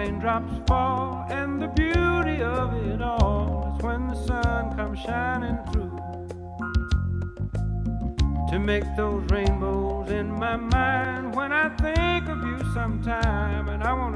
raindrops fall, and the beauty of it all is when the sun comes shining through to make those rainbows in my mind. When I think of you sometime, and I want